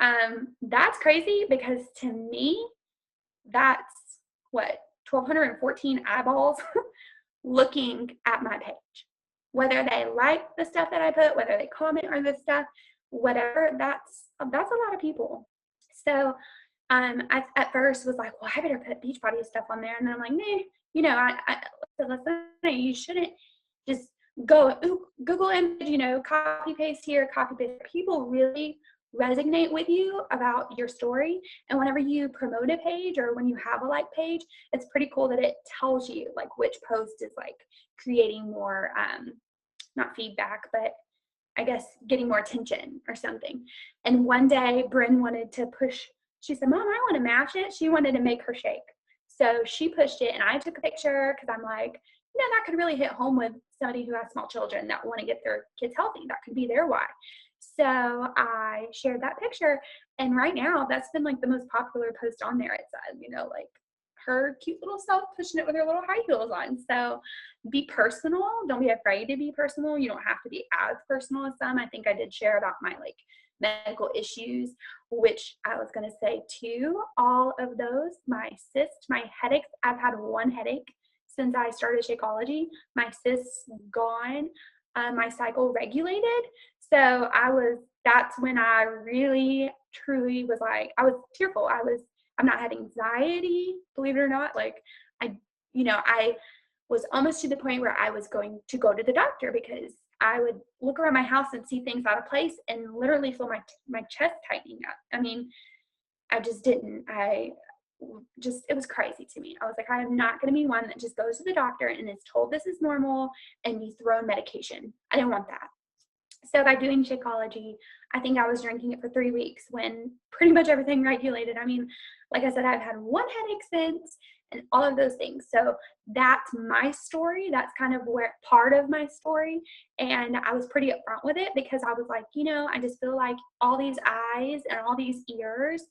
that's crazy, because to me, that's what, 1,214 eyeballs looking at my page. Whether they like the stuff that I put, whether they comment on the stuff, whatever, that's a lot of people. So I at first was like, well, I better put Beachbody stuff on there. And then I'm like, nah, you know, listen, you shouldn't just go Google image, you know, copy paste here, copy paste. People really resonate with you about your story. And whenever you promote a page or when you have a like page, it's pretty cool that it tells you like which post is like creating more, not feedback, but I guess getting more attention or something. And one day Bryn wanted to push, she said, Mom, I want to match it. She wanted to make her shake. So she pushed it, and I took a picture because I'm like, you know, that could really hit home with somebody who has small children that want to get their kids healthy. That could be their why. So I shared that picture, and right now that's been like the most popular post on there. It says, you know, like her cute little self pushing it with her little high heels on. So be personal. Don't be afraid to be personal. You don't have to be as personal as some. I think I did share about my like medical issues, which I was going to say too, all of those, my cyst, my headaches, I've had one headache since I started Shakeology. My cysts gone, my cycle regulated. So that's when I really truly was like, I was tearful. I'm not had anxiety, believe it or not. Like I was almost to the point where I was going to go to the doctor because I would look around my house and see things out of place and literally feel my chest tightening up. I mean, I just didn't. It was crazy to me. I was like, I am not going to be one that just goes to the doctor and is told this is normal and be thrown medication. I didn't want that. So by doing Shakeology, I think I was drinking it for 3 weeks when pretty much everything regulated. I mean, like I said, I've had one headache since and all of those things. So that's my story. That's kind of where part of my story. And I was pretty upfront with it because I was like, I just feel like all these eyes and all these ears,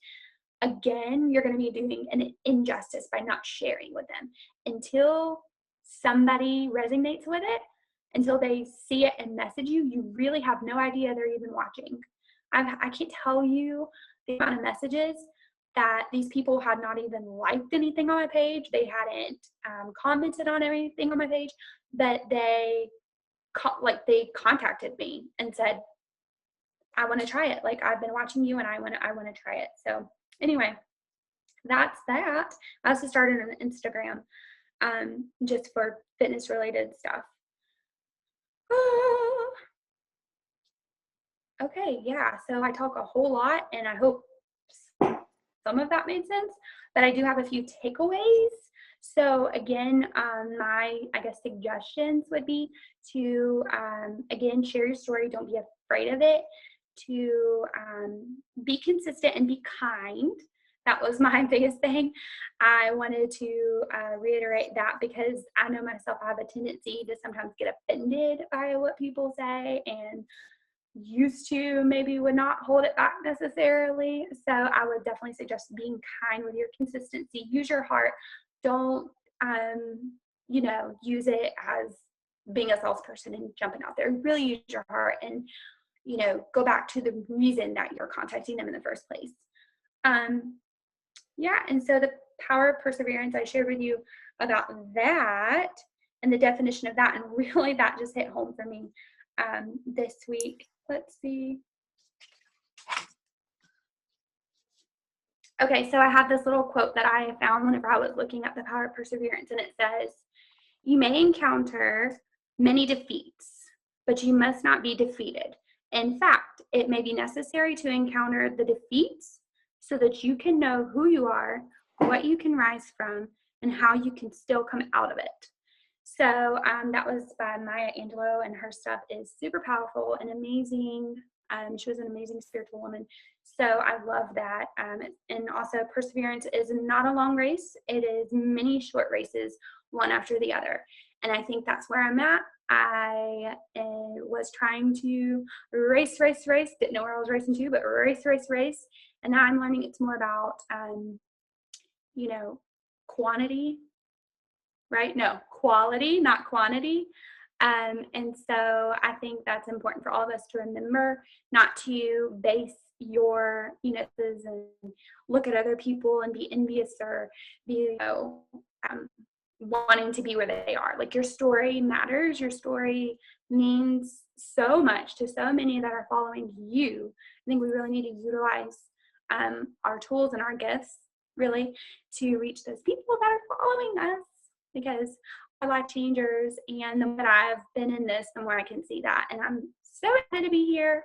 again, you're going to be doing an injustice by not sharing with them until somebody resonates with it. Until they see it and message you, you really have no idea they're even watching. I can't tell you the amount of messages that these people had not even liked anything on my page. They hadn't commented on anything on my page, but they contacted me and said, I want to try it. Like, I've been watching you and I want to try it. So anyway, that's that. I also started an Instagram just for fitness related stuff. Okay, yeah, so I talk a whole lot and I hope some of that made sense, but I do have a few takeaways. So again, my, suggestions would be to, again, share your story. Don't be afraid of it. To be consistent and be kind. That was my biggest thing. I wanted to reiterate that because I know myself, I have a tendency to sometimes get offended by what people say and used to maybe would not hold it back necessarily. So I would definitely suggest being kind with your consistency. Use your heart. Don't, use it as being a salesperson and jumping out there. Really use your heart and, go back to the reason that you're contacting them in the first place. Yeah, and so the power of perseverance, I shared with you about that and the definition of that, and really that just hit home for me this week. Let's see. Okay, so I have this little quote that I found whenever I was looking at the power of perseverance, and it says, you may encounter many defeats, but you must not be defeated. In fact, it may be necessary to encounter the defeats so that you can know who you are, what you can rise from, and how you can still come out of it. So that was by Maya Angelou, and her stuff is super powerful and amazing. She was an amazing spiritual woman. So I love that. And also, perseverance is not a long race. It is many short races, one after the other. And I think that's where I'm at. I was trying to race, didn't know where I was racing to, but race. And now I'm learning it's more about, quantity, right? No, quality, not quantity. And so I think that's important for all of us to remember, not to base your, and look at other people and be envious or be, wanting to be where they are. Like, your story matters. Your story means so much to so many that are following you. I think we really need to utilize our tools and our gifts really to reach those people that are following us, because our life changers, and the more that I've been in this, the more I can see that. And I'm so excited to be here,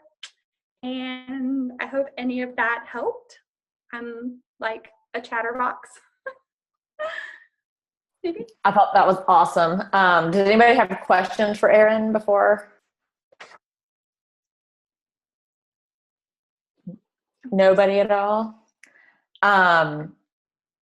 and I hope any of that helped. I'm like a chatterbox. Maybe. I thought that was awesome. Does anybody have questions for Earyn before? Nobody at all?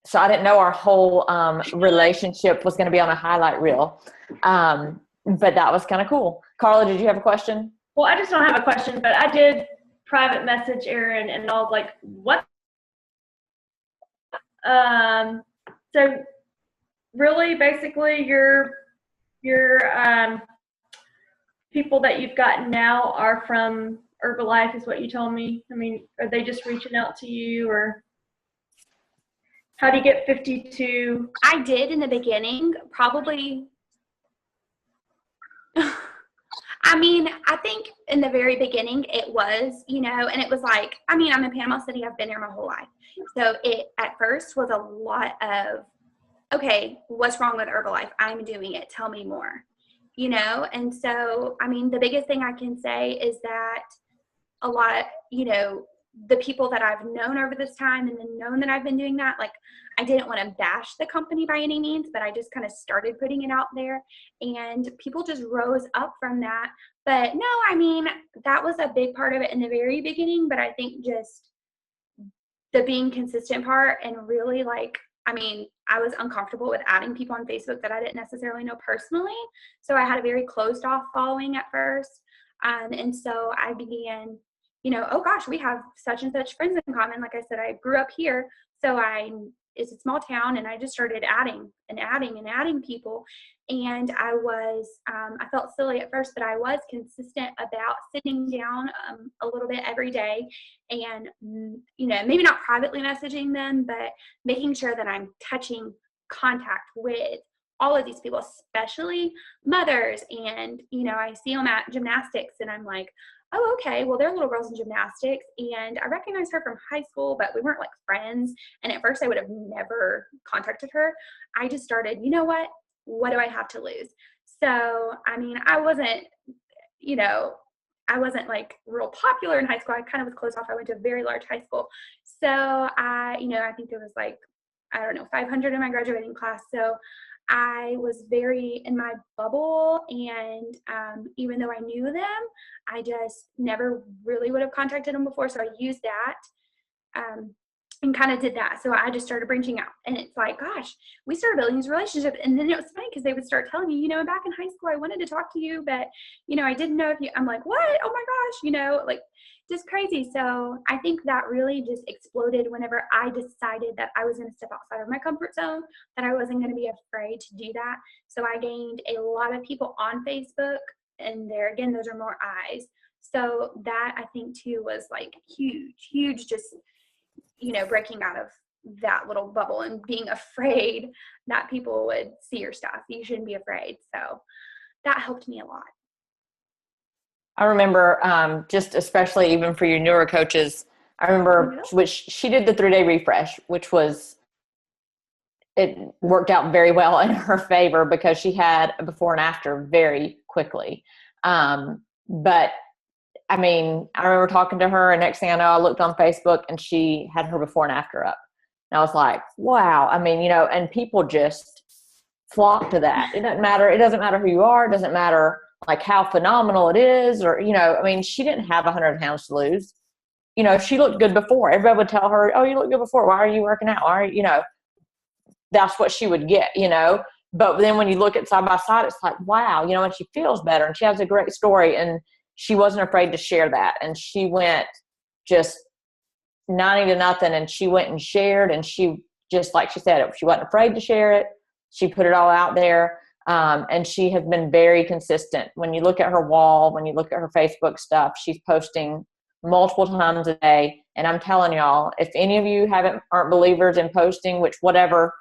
So I didn't know our whole relationship was going to be on a highlight reel, but that was kind of cool. Carla, did you have a question? Well, I just don't have a question, but I did private message Earyn, and I was like, what? So really basically your people that you've gotten now are from Herbalife is what you told me. I mean, are they just reaching out to you, or how do you get 52? I did in the beginning, probably. I mean, I think in the very beginning it was, and it was like, I mean, I'm in Panama City. I've been here my whole life. So it at first was a lot of, okay, what's wrong with Herbalife? I'm doing it. Tell me more, And so, I mean, the biggest thing I can say is that a lot, the people that I've known over this time and then known that I've been doing that, like, I didn't want to bash the company by any means, but I just kind of started putting it out there and people just rose up from that. But no, I mean, that was a big part of it in the very beginning, but I think just the being consistent part and really like, I mean, I was uncomfortable with adding people on Facebook that I didn't necessarily know personally. So I had a very closed off following at first. And so I began, oh gosh, we have such and such friends in common. Like I said, I grew up here. So it's a small town, and I just started adding and adding and adding people. And I felt silly at first, but I was consistent about sitting down a little bit every day and, maybe not privately messaging them, but making sure that I'm touching contact with all of these people, especially mothers. And, I see them at gymnastics and I'm like, oh, okay, well, they're little girls in gymnastics. And I recognize her from high school, but we weren't like friends. And at first I would have never contacted her. I just started, you know what do I have to lose? So, I mean, I wasn't like real popular in high school. I kind of was closed off. I went to a very large high school. So I think there was like, I don't know, 500 in my graduating class. So I was very in my bubble, and even though I knew them, I just never really would have contacted them before. So I used that and kind of did that. So I just started branching out, and it's like, gosh, we started building these relationships. And then it was funny because they would start telling me, back in high school, I wanted to talk to you, but, I didn't know if you, I'm like, what? Oh my gosh, like just crazy. So I think that really just exploded whenever I decided that I was going to step outside of my comfort zone, that I wasn't going to be afraid to do that. So I gained a lot of people on Facebook, and there again, those are more eyes. So that I think too was like huge, just, breaking out of that little bubble and being afraid that people would see your stuff. You shouldn't be afraid. So that helped me a lot. I remember just especially even for your newer coaches, I remember which she did the 3-day refresh, which it worked out very well in her favor because she had a before and after very quickly. But I mean, I remember talking to her, and next thing I know, I looked on Facebook and she had her before and after up. And I was like, wow. I mean, and people just flock to that. It doesn't matter. It doesn't matter who you are. It doesn't matter like how phenomenal it is, or, I mean, she didn't have 100 pounds to lose. She looked good before. Everybody would tell her, oh, you look good before. Why are you working out? Why are you, that's what she would get, But then when you look at side by side, it's like, wow, and she feels better, and she has a great story, and she wasn't afraid to share that. And she went just 90-0, and she went and shared, and she just, like she said, she wasn't afraid to share it. She put it all out there. And she has been very consistent. When you look at her wall, when you look at her Facebook stuff, she's posting multiple times a day. And I'm telling y'all, if any of you aren't believers in posting, which whatever,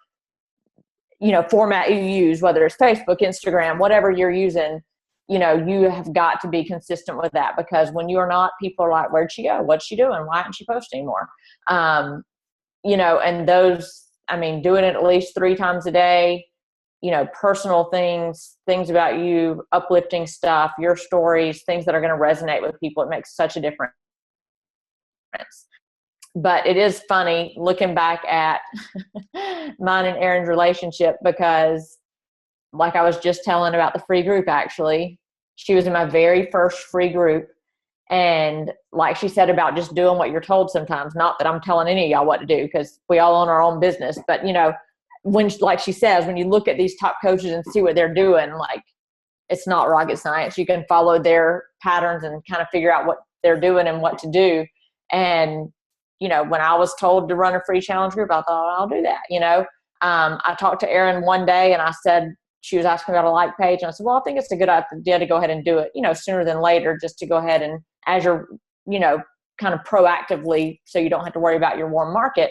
format you use, whether it's Facebook, Instagram, whatever you're using, you have got to be consistent with that, because when you're not, people are like, where'd she go? What's she doing? Why isn't she posting more? And those, I mean, doing it at least 3 times a day, personal things about you, uplifting stuff, your stories, things that are going to resonate with people. It makes such a difference. But it is funny looking back at mine and Earyn's relationship, because like I was just telling about the free group, actually, she was in my very first free group. And like she said about just doing what you're told sometimes, not that I'm telling any of y'all what to do, because we all own our own business, but when, like she says, when you look at these top coaches and see what they're doing, like, it's not rocket science. You can follow their patterns and kind of figure out what they're doing and what to do. And, when I was told to run a free challenge group, I thought, I'll do that, I talked to Erin one day and I said, she was asking about a like page. And I said, well, I think it's a good idea to go ahead and do it, sooner than later, just to go ahead and as you're, kind of proactively, so you don't have to worry about your warm market.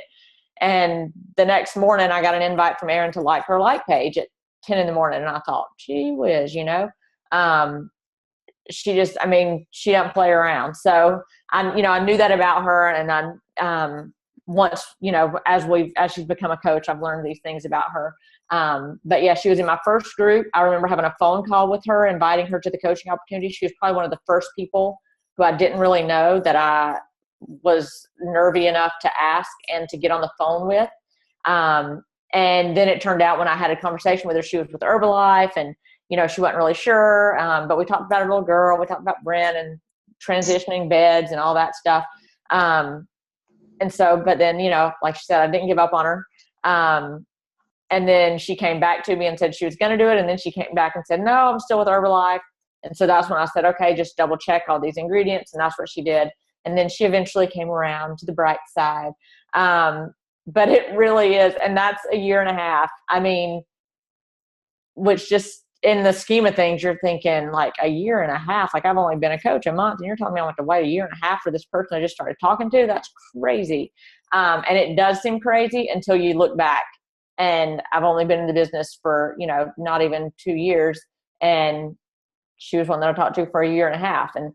And the next morning I got an invite from Erin to like her like page at 10 in the morning. And I thought, gee whiz, she just, she doesn't play around. So I knew that about her. And once, as she's become a coach, I've learned these things about her. But yeah, she was in my first group. I remember having a phone call with her, inviting her to the coaching opportunity. She was probably one of the first people who I didn't really know that I was nervy enough to ask and to get on the phone with. And then it turned out when I had a conversation with her, she was with Herbalife and, she wasn't really sure. But we talked about her little girl. We talked about Brent and transitioning beds and all that stuff. And so, but then, like she said, I didn't give up on her. And then she came back to me and said she was going to do it. And then she came back and said, no, I'm still with Herbalife. And so that's when I said, okay, just double check all these ingredients. And that's what she did. And then she eventually came around to the bright side. But it really is. And that's a year and a half. Which just in the scheme of things, you're thinking like a year and a half, like I've only been a coach a month and you're telling me I have to wait a year and a half for this person I just started talking to. That's crazy. And it does seem crazy until you look back. And I've only been in the business for, not even 2 years. And she was one that I talked to for a year and a half. And,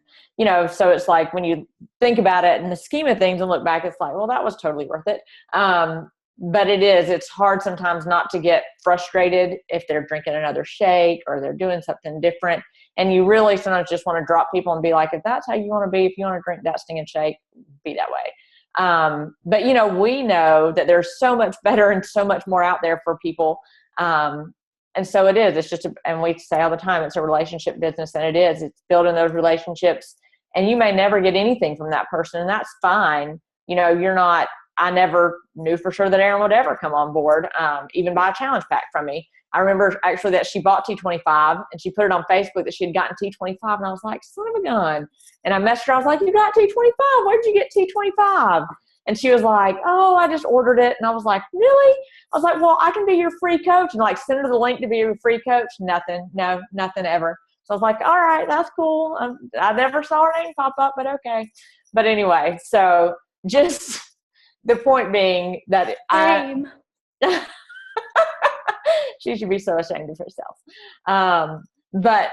so it's like when you think about it in the scheme of things and look back, it's like, well, that was totally worth it. But it's hard sometimes not to get frustrated if they're drinking another shake or they're doing something different. And you really sometimes just want to drop people and be like, if that's how you want to be, if you want to drink that stinging shake, be that way. But, we know that there's so much better and so much more out there for people. And so it is, it's just, and we say all the time, it's a relationship business, and it's building those relationships, and you may never get anything from that person, and that's fine. I never knew for sure that Erin would ever come on board, even buy a challenge pack from me. I remember actually that she bought T25 and she put it on Facebook that she had gotten T25, and I was like, son of a gun. And I messaged her, I was like, you got T25, where'd you get T25? And she was like, oh, I just ordered it. And I was like, really? I was like, well, I can be your free coach. And like, send her the link to be your free coach. Nothing ever. So I was like, all right, that's cool. I never saw her name pop up, but okay. But anyway, so just the point being that she should be so ashamed of herself. But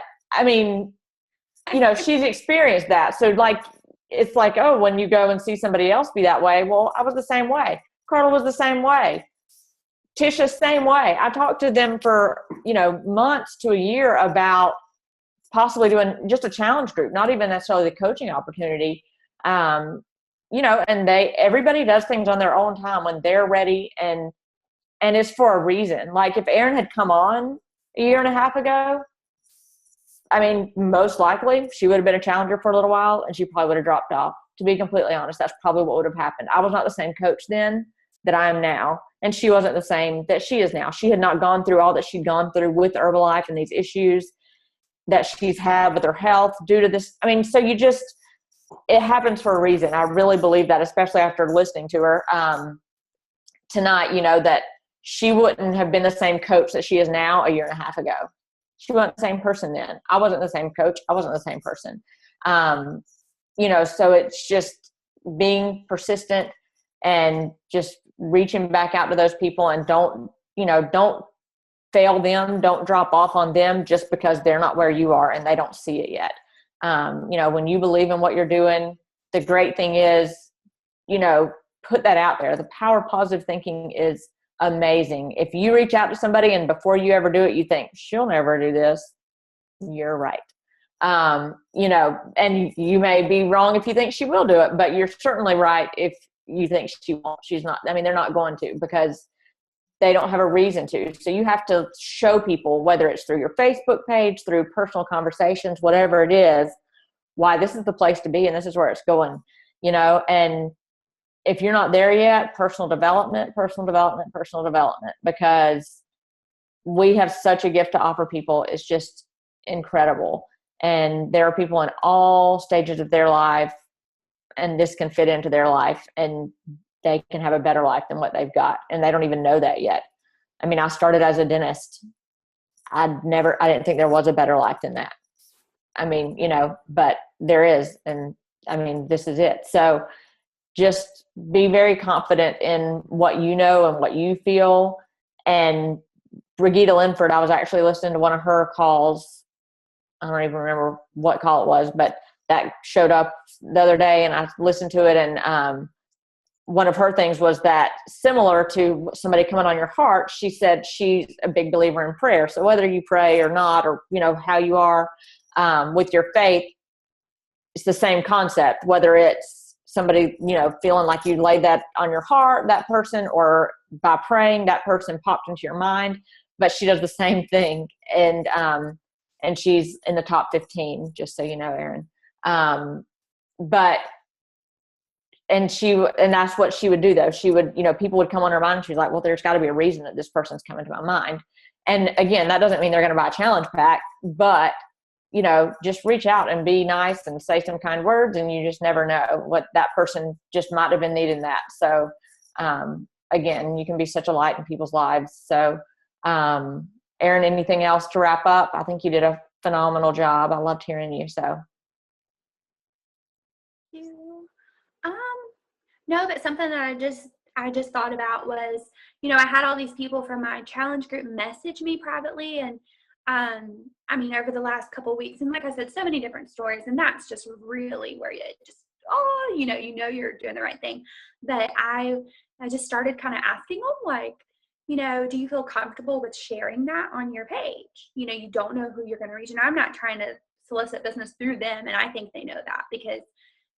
she's experienced that. So like, it's like, oh, when you go and see somebody else be that way, well, I was the same way. Carla was the same way. Tisha, same way. I talked to them for, months to a year about possibly doing just a challenge group, not even necessarily the coaching opportunity. And everybody does things on their own time when they're ready, and it's for a reason. Like if Erin had come on a year and a half ago, most likely she would have been a challenger for a little while and she probably would have dropped off. To be completely honest, that's probably what would have happened. I was not the same coach then that I am now, and she wasn't the same that she is now. She had not gone through all that she'd gone through with Herbalife and these issues that she's had with her health due to this. So it happens for a reason. I really believe that, especially after listening to her tonight, that she wouldn't have been the same coach that she is now a year and a half ago. She wasn't the same person then. I wasn't the same coach. I wasn't the same person. So it's just being persistent and just reaching back out to those people, and don't fail them. Don't drop off on them just because they're not where you are and they don't see it yet. When you believe in what you're doing, the great thing is, put that out there. The power of positive thinking is amazing. If you reach out to somebody and before you ever do it, you think she'll never do this, you're right. And you may be wrong if you think she will do it, but you're certainly right if you think she won't. She's not. They're not going to, because they don't have a reason to. So you have to show people, whether it's through your Facebook page, through personal conversations, whatever it is, why this is the place to be and this is where it's going, and if you're not there yet, personal development, because we have such a gift to offer people. It's just incredible. And there are people in all stages of their life, and this can fit into their life, and they can have a better life than what they've got. And they don't even know that yet. I mean, I started as a dentist. I didn't think there was a better life than that. I mean, but there is. And I mean, this is it. So just be very confident in what you know and what you feel. And Brigida Linford, I was actually listening to one of her calls. I don't even remember what call it was, but that showed up the other day and I listened to it. And one of her things was that, similar to somebody coming on your heart, she said she's a big believer in prayer. So whether you pray or not, or, how you are with your faith, it's the same concept, whether it's somebody, feeling like you laid that on your heart, that person, or by praying, that person popped into your mind. But she does the same thing. And she's in the top 15, just so you know, Erin. And that's what she would do, though. She would, people would come on her mind and she's like, well, there's got to be a reason that this person's coming to my mind. And again, that doesn't mean they're going to buy a challenge pack, but, just reach out and be nice and say some kind words, and you just never know what that person just might have been needing that. So, again, you can be such a light in people's lives. So, Erin, anything else to wrap up? I think you did a phenomenal job. I loved hearing you. So. No, but something that I just thought about was, I had all these people from my challenge group message me privately, and I mean, over the last couple of weeks, and like I said, so many different stories, and that's just really where you just, you're doing the right thing. But I just started kind of asking them, like, do you feel comfortable with sharing that on your page? You don't know who you're going to reach, and I'm not trying to solicit business through them, and I think they know that, because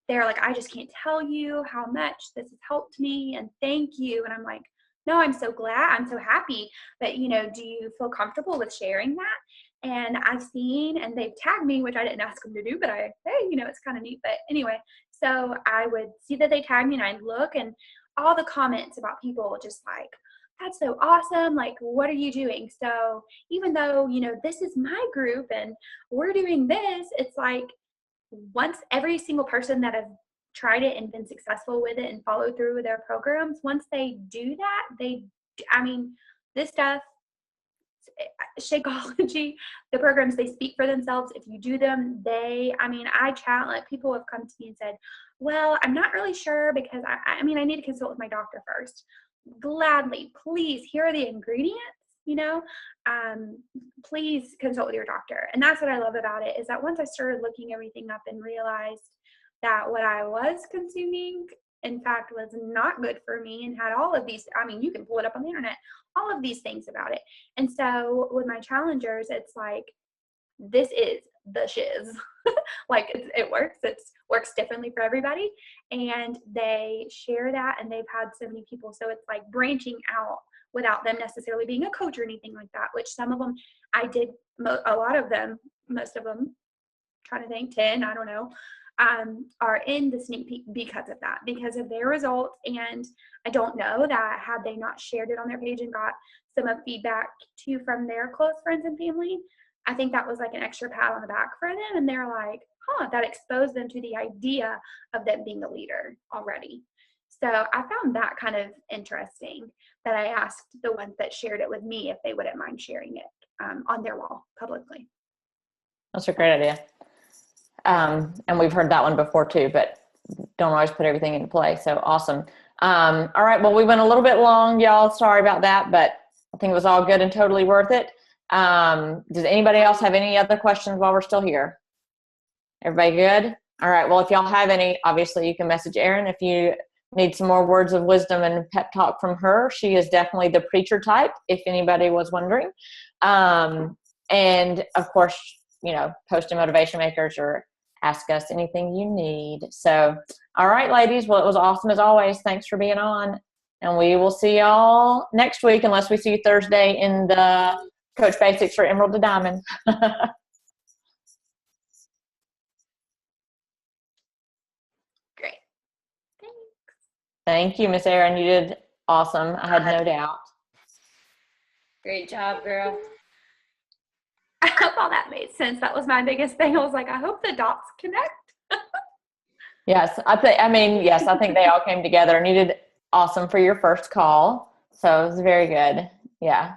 they're like, I just can't tell you how much this has helped me, and thank you. And I'm like, no, I'm so glad. I'm so happy. But, do you feel comfortable with sharing that? And I've seen, and they've tagged me, which I didn't ask them to do, but it's kind of neat. But anyway, so I would see that they tagged me, and I'd look, and all the comments about people just like, that's so awesome. Like, what are you doing? So even though, this is my group and we're doing this, it's like, once every single person that have tried it and been successful with it and followed through with their programs, once they do that, this stuff, Shakeology, the programs, they speak for themselves. If you do them, I chat, like, people have come to me and said, well, I'm not really sure, because I need to consult with my doctor first. Gladly, please, here are the ingredients. Please consult with your doctor. And that's what I love about it, is that once I started looking everything up and realized that what I was consuming, in fact, was not good for me, and had all of these, you can pull it up on the internet, all of these things about it. And so with my challengers, it's like, this is the shiz. Like, it works. It works differently for everybody. And they share that, and they've had so many people. So it's like branching out without them necessarily being a coach or anything like that, which some of them I did, a lot of them, most of them, trying to think, 10, I don't know, are in the sneak peek because of that, because of their results. And I don't know that had they not shared it on their page and got some of feedback too from their close friends and family, I think that was like an extra pat on the back for them. And they're like, that exposed them to the idea of them being a leader already. So I found that kind of interesting, that I asked the ones that shared it with me if they wouldn't mind sharing it on their wall publicly. That's a great idea. And we've heard that one before too, but don't always put everything into play. So awesome. All right. Well, we went a little bit long, y'all. Sorry about that, but I think it was all good and totally worth it. Does anybody else have any other questions while we're still here? Everybody good? All right. Well, if y'all have any, obviously you can message Erin if you need some more words of wisdom and pep talk from her. She is definitely the preacher type, if anybody was wondering. And of course, post in Motivation Makers, or ask us anything you need. So, all right, ladies. Well, it was awesome as always. Thanks for being on. And we will see y'all next week, unless we see you Thursday in the Coach Basics for Emerald to Diamond. Great. Thanks. Thank you, Miss Erin. You did awesome. I had no doubt. Great job, girl. I hope all that made sense. That was my biggest thing. I was like, I hope the dots connect. Yes, I think they all came together, and you did awesome for your first call. So it was very good. Yeah.